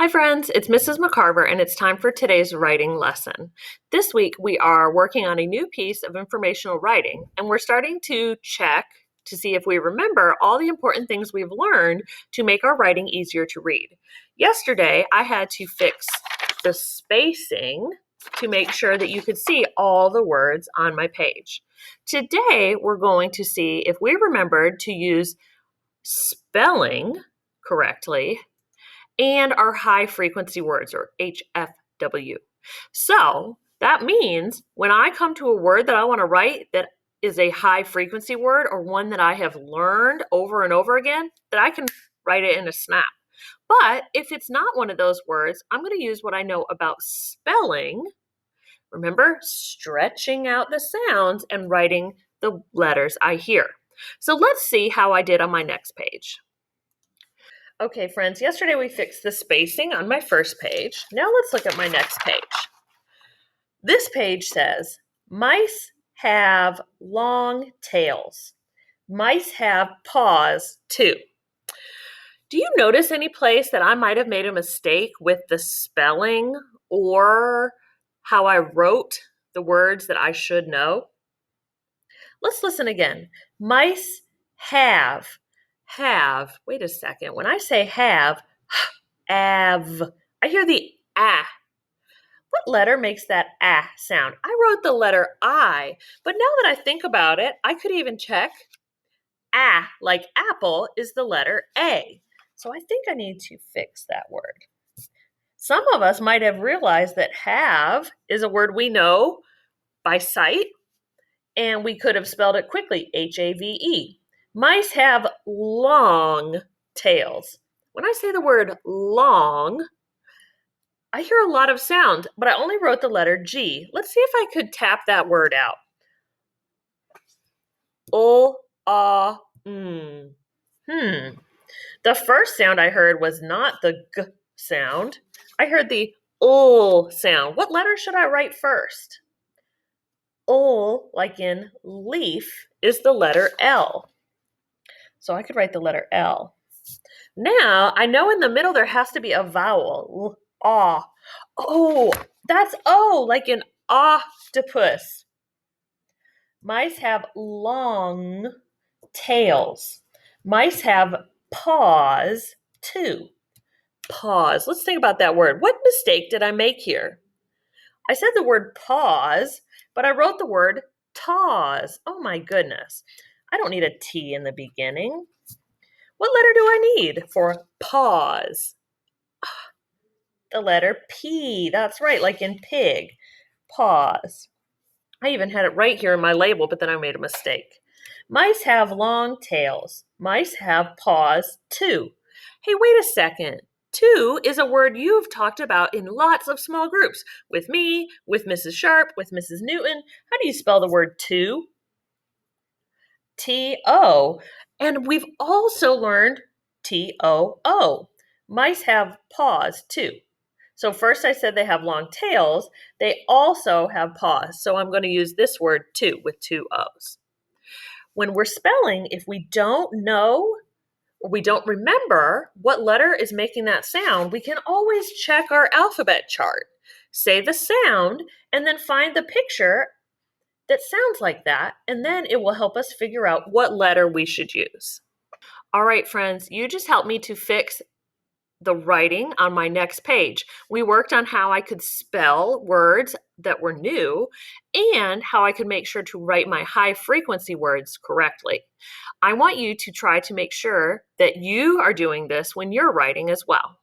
Hi, friends. It's Mrs. McCarver, and it's time for today's writing lesson. This week, we are working on a new piece of informational writing, and we're starting to check to see if we remember all the important things we've learned to make our writing easier to read. Yesterday, I had to fix the spacing to make sure that you could see all the words on my page. Today, we're going to see if we remembered to use spelling correctly and our high frequency words, or HFW. So that means when I come to a word that I want to write that is a high frequency word or one that I have learned over and over again, that I can write it in a snap. But if it's not one of those words, I'm going to use what I know about spelling. Remember, stretching out the sounds and writing the letters I hear. So let's see how I did on my next page. Okay, friends, yesterday we fixed the spacing on my first page. Now let's look at my next page. This page says, mice have long tails. Mice have paws too. Do you notice any place that I might have made a mistake with the spelling or how I wrote the words that I should know? Let's listen again. Mice have. Wait a second. When I say have, I hear the ah. What letter makes that ah sound? I wrote the letter I, but now that I think about it, I could even check ah, like apple, is the letter A. So I think I need to fix that word. Some of us might have realized that have is a word we know by sight, and we could have spelled it quickly, H-A-V-E. Mice have long tails. When I say the word long, I hear a lot of sound, but I only wrote the letter G. Let's see if I could tap that word out. Mm. The first sound I heard was not the G sound. I heard the sound. What letter should I write first? Like in leaf, is the letter L. So I could write the letter L. Now, I know in the middle there has to be a vowel. Oh, that's O, like in octopus. Mice have long tails. Mice have paws too. Paws. Let's think about that word. What mistake did I make here? I said the word pause, but I wrote the word taws. Oh my goodness. I don't need a T in the beginning. What letter do I need for pause? The letter P. That's right, like in pig. Pause. I even had it right here in my label, but then I made a mistake. Mice have long tails. Mice have paws too. Hey, wait a second. Two is a word you've talked about in lots of small groups. With me, with Mrs. Sharp, with Mrs. Newton. How do you spell the word two? T-O. And we've also learned T-O-O. Mice have paws too. So first I said they have long tails. They also have paws. So I'm going to use this word too with two O's. When we're spelling, if we don't know or we don't remember what letter is making that sound, we can always check our alphabet chart. Say the sound and then find the picture that sounds like that, and then it will help us figure out what letter we should use. All right, friends, you just helped me to fix the writing on my next page. We worked on how I could spell words that were new and how I could make sure to write my high frequency words correctly. I want you to try to make sure that you are doing this when you're writing as well.